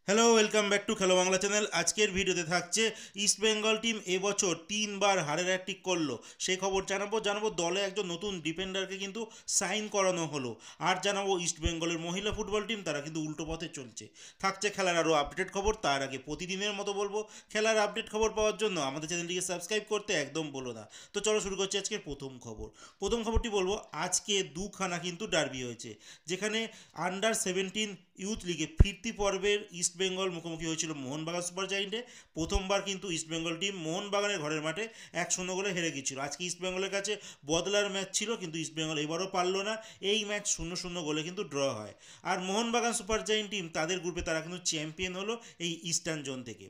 Hello, welcome back to খেলো Bangla channel. আজকের ভিডিওতে থাকছে ইস্ট বেঙ্গল টিম এবছর 3বার হারের হ্যাট্রিক করলো সেই খবর জানাবো দলে একজন নতুন ডিফেন্ডারকে কিন্তু সাইন করানো হলো। আর জানাবো ইস্ট বেঙ্গলের মহিলা ফুটবল টিম তারা কিন্তু উল্টো পথে চলছে। থাকছে খেলার আরও আপডেট খবর। তার আগে প্রতিদিনের মতো বলবো, খেলার আপডেট খবর পাওয়ার জন্য আমাদের চ্যানেলটিকে সাবস্ক্রাইব করতে একদম বলো না। তো চলো শুরু করছি আজকের প্রথম খবরটি বলবো, আজকে দুখানা কিন্তু ডার্বি হয়েছে, যেখানে আন্ডার 17 ইউথ লিগে ফিরতি পর্বের ইস্টবেঙ্গল মুখোমুখি হয়েছিল মোহনবাগান সুপার জায়েন্টে। প্রথমবার কিন্তু ইস্টবেঙ্গল টিম মোহনবাগানের ঘরের মাঠে 1-0 গোলে হেরে গিয়েছিল। আজকে ইস্টবেঙ্গলের কাছে বদলার ম্যাচ ছিল, কিন্তু ইস্টবেঙ্গল এবারও পারল না। এই ম্যাচ 0-0 গোলে কিন্তু ড্র হয়। আর মোহনবাগান সুপার জায়েন্ট টিম তাদের গ্রুপে তারা কিন্তু চ্যাম্পিয়ন হলো এই ইস্টার্ন জোন থেকে।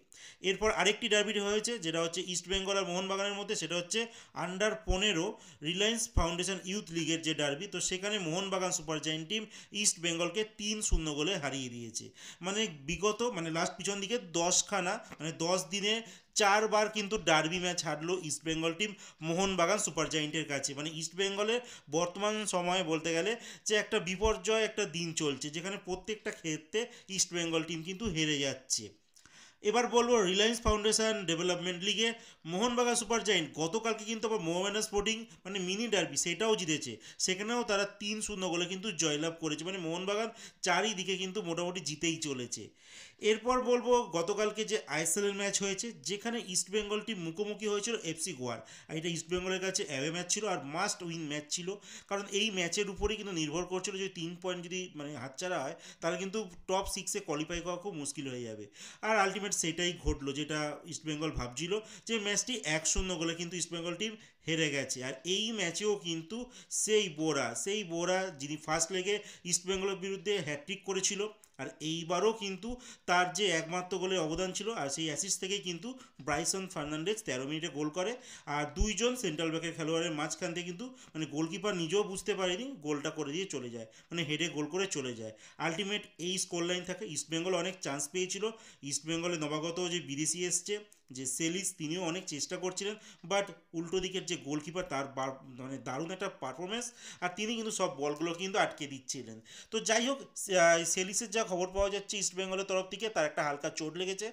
এরপর আরেকটি ডার্বি হয়েছে, যেটা হচ্ছে ইস্টবেঙ্গল আর মোহনবাগানের মধ্যে, সেটা হচ্ছে আন্ডার 15 রিলায়েন্স ফাউন্ডেশন ইউথ লিগের যে ডার্বি। তো সেখানে মোহনবাগান সুপার জায়েন্ট টিম ইস্ট বেঙ্গলকে 3-0 গোলে হারিয়ে দিয়েছে। মানে বিগত লাস্ট পিছন দিকে 10খানা 10 দিনে 4বার কিন্তু ডার্বি ম্যাচ হারলো ইস্টবেঙ্গল টিম মোহনবাগান সুপার জায়েন্টের কাছে। মানে ইস্টবেঙ্গলের বর্তমান সময়ে বলতে গেলে যে একটা বিপর্যয় একটা দিন চলছে, যেখানে প্রত্যেকটা ক্ষেত্রে ইস্টবেঙ্গল টিম কিন্তু হেরে যাচ্ছে। এবার বলবো রিলায়েন্স ফাউন্ডেশন ডেভেলপমেন্ট লিগে মোহনবাগান সুপার জায়েন্ট গতকালকে কিন্তু আবার মোহামেডান স্পোর্টিং মিনি ডার্বি সেটাও জিতেছে। সেখানেও তারা 3-0 গোলে কিন্তু জয়লাভ করেছে। মানে মোহনবাগান চারিদিকে কিন্তু মোটামুটি জিতেই চলেছে। এরপর বলবো গতকালকে যে আইএসএলের ম্যাচ হয়েছে, যেখানে ইস্টবেঙ্গল টিম মুখোমুখি হয়েছিল এফসি গোয়ার। আর এটা ইস্টবেঙ্গলের কাছে অ্যাওয়ে ম্যাচ ছিল আর মাস্ট উইন ম্যাচ ছিল, কারণ এই ম্যাচের উপরেই কিন্তু নির্ভর করছিল যে 3 পয়েন্ট যদি হাতছাড়া হয়, তাহলে কিন্তু টপ 6-এ কোয়ালিফাই করা খুব মুশকিল হয়ে যাবে। আর আলটিমেট সেটাই ঘটলো, যেটা ইস্টবেঙ্গল ভাবছিল, যে ম্যাচটি 1-0 গোলে কিন্তু ইস্টবেঙ্গল টিম হেরে গেছে। আর এই ম্যাচেও কিন্তু সেই বোরা যিনি ফার্স্ট লেগে ইস্টবেঙ্গলের বিরুদ্ধে হ্যাট্রিক করেছিল, আর এইবারও কিন্তু তার যে একমাত্র গোলে অবদান ছিল, আর সেই অ্যাসিস্ট থেকেই কিন্তু ব্রাইসন ফার্নান্ডেজ 13 মিনিটে গোল করে। আর দুইজন সেন্ট্রাল ব্যাকের খেলোয়াড়ের মাঝখান থেকে কিন্তু গোলকিপার নিজেও বুঝতে পারেনি, গোলটা করে দিয়ে চলে যায়, হেডে গোল করে চলে যায়। আলটিমেট এই স্কোর লাইন থাকে। ইস্টবেঙ্গল অনেক চান্স পেয়েছিল। ইস্টবেঙ্গলে নবাগত যে বিদেশি এসছে, যে সেলিস, তিনিও অনেক চেষ্টা করছিলেন, বাট উল্টো দিকের যে গোলকিপার তার দারুণ একটা পারফরমেন্স, আর তিনি কিন্তু সব বলগুলো কিন্তু আটকে দিচ্ছিলেন। তো যাই হোক, সেলিসের যা খবর পাওয়া যাচ্ছে ইস্টবেঙ্গলের তরফ থেকে, তার একটা হালকা চোট লেগেছে।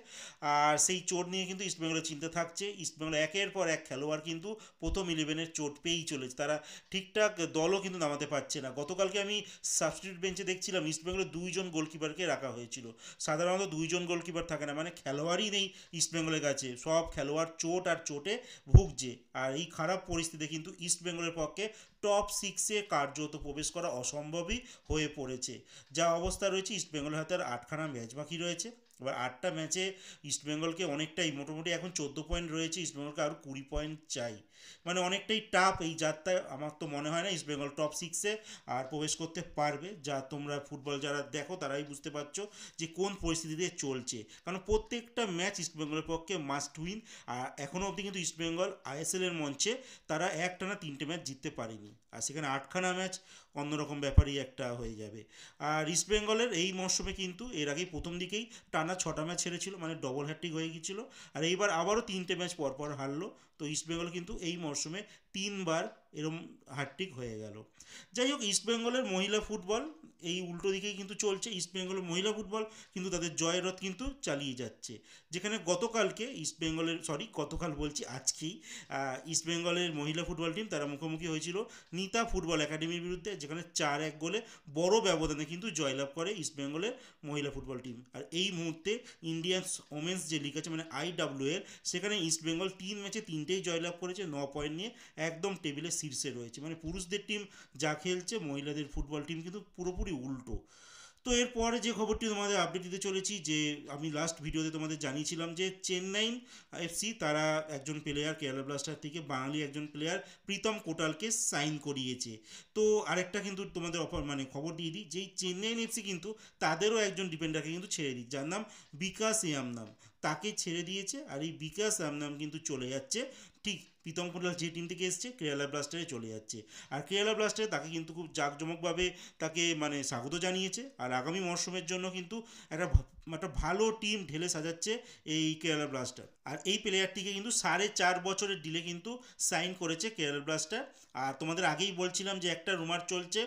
আর সেই চোট নিয়ে কিন্তু ইস্টবেঙ্গলের চিন্তা থাকছে। ইস্টবেঙ্গল একের পর এক খেলোয়াড় কিন্তু প্রথম 11-এর চোট পেয়েই চলেছে। তারা ঠিকঠাক দলও কিন্তু নামাতে পারছে না। গতকালকে আমি সাবস্টিটিউট বেঞ্চে দেখছিলাম ইস্টবেঙ্গলের 2জন গোলকিপারকে রাখা হয়েছিল। সাধারণত 2জন গোলকিপার থাকে না, খেলোয়াড়ই নেই ইস্টবেঙ্গলের কাছে। সব খেলোয়াড় চোট আর চোটে ভুগছে। আর এই খারাপ পরিস্থিতিতে কিন্তু ইস্টবেঙ্গলের পক্ষে টপ 6-এ কার্যত প্রবেশ করা অসম্ভবই হয়ে পড়েছে। যা অবস্থা রয়েছে, ইস্টবেঙ্গলের হাতে আর 8খানা ম্যাচ বাকি রয়েছে। এবার 8টা ম্যাচে ইস্টবেঙ্গলকে অনেকটাই, মোটামুটি এখন 14 পয়েন্ট রয়েছে, ইস্টবেঙ্গলকে আরও 20 পয়েন্ট চাই। অনেকটাই টাফ এই যাত্রায়। আমার তো মনে হয় না ইস্টবেঙ্গল টপ 6-এ আর প্রবেশ করতে পারবে। যা তোমরা ফুটবল যারা দেখো তারাই বুঝতে পারছো যে কোন পরিস্থিতিতে চলছে, কারণ প্রত্যেকটা ম্যাচ ইস্টবেঙ্গলের পক্ষে মাস্ট উইন। আর এখনও অবধি কিন্তু ইস্টবেঙ্গল আইএসএলের মঞ্চে তারা একটানা 3টে ম্যাচ জিততে পারেনি, আর সেখানে 8খানা ম্যাচ অন্যরকম ব্যাপারই একটা হয়ে যাবে। আর ইস্টবেঙ্গলের এই মরশুমে কিন্তু এর আগেই প্রথম দিকেই টানা 6টা ম্যাচ হেরেছিল, ডবল হ্যাট্রিক হয়ে গিয়েছিল। আর এইবার আবারও 3টে ম্যাচ পরপর হারলো। তো ইস্টবেঙ্গল কিন্তু এই মরশুমে 3বার এরম হ্যাট্রিক হয়ে গেল। যাই হোক, ইস্টবেঙ্গলের মহিলা ফুটবল এই উল্টো দিকেই কিন্তু চলছে। ইস্টবেঙ্গলের মহিলা ফুটবল কিন্তু তাদের জয়ের রথ কিন্তু চালিয়ে যাচ্ছে, যেখানে গতকালকে ইস্টবেঙ্গলের, গতকাল বলছি আজকেই, ইস্টবেঙ্গলের মহিলা ফুটবল টিম তারা মুখোমুখি হয়েছিল নিতা ফুটবল একাডেমির বিরুদ্ধে, যেখানে 4-1 গোলে বড় ব্যবধানে কিন্তু জয়লাভ করে ইস্টবেঙ্গলের মহিলা ফুটবল টিম। আর এই মুহূর্তে ইন্ডিয়ান ওমেন্স যে লিগ আছে IWL, সেখানে ইস্টবেঙ্গল 3 ম্যাচে 3টেই জয়লাভ করেছে, 9 পয়েন্ট নিয়ে একদম টেবিলের শীর্ষে রয়েছে। পুরুষদের টিম যা খেলছে, মহিলাদের ফুটবল টিম কিন্তু পুরোপুরি উল্টো। তো এরপরে যে খবরটি তোমাদের আপডেট দিতে চলেছি, যে আমি লাস্ট ভিডিওতে তোমাদের জানিয়েছিলাম যে চেন্নাই এফসি তারা একজন প্লেয়ার কেরালা ব্লাস্টার থেকে, বাঙালি একজন প্লেয়ার প্রীতম কোটালকে সাইন করিয়েছে। তো আরেকটা কিন্তু তোমাদের খবর দিয়ে দিই, যে চেন্নাই এফসি কিন্তু তাদেরও একজন ডিফেন্ডারকে কিন্তু ছেড়ে দিই, যার নাম বিকাশ ইয়ামনাম। তাকে ছেড়ে দিয়েছে। আর এই বিকাশ ইয়ামনাম কিন্তু চলে যাচ্ছে ঠিক প্রীতম কোটাল যে টিম থেকে এসছে কেরালা ব্লাস্টারে চলে যাচ্ছে। আর কেরালা ব্লাস্টারে তাকে কিন্তু খুব জাঁকজমকভাবে তাকে স্বাগত জানিয়েছে। আর আগামী মরশুমের জন্য কিন্তু একটা একটা ভালো টিম ঢেলে সাজাচ্ছে এই কেরালা ব্লাস্টার। আর এই প্লেয়ারটিকে কিন্তু 4.5 বছরের ডিলে কিন্তু সাইন করেছে কেরালা ব্লাস্টার। আর তোমাদের আগেই বলছিলাম যে একটা রুমার চলছে,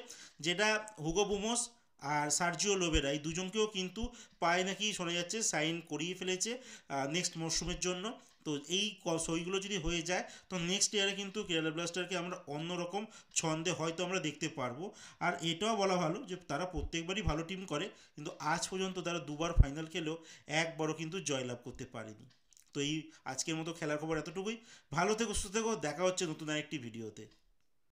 যেটা হুগো বুমোস আর সার্জিও লোবেরা, এই দুজনকেও কিন্তু পায় নাকি শোনা যাচ্ছে সাইন করিয়ে ফেলেছে নেক্সট মরশুমের জন্য। তো এই সইগুলো যদি হয়ে যায় তো নেক্সট ইয়ারে কিন্তু কেরালা ব্লাস্টারকে আমরা অন্যরকম ছন্দে হয়তো আমরা দেখতে পারবো। আর এটাও বলা ভালো যে তারা প্রত্যেকবারই ভালো টিম করে, কিন্তু আজ পর্যন্ত তারা দুবার ফাইনাল খেলেও একবারও কিন্তু জয়লাভ করতে পারেনি। তো এই আজকের মতো খেলার খবর এতটুকুই। ভালো থেকো, সুস্থ থেকো, দেখা হচ্ছে নতুন আরেকটি ভিডিওতে।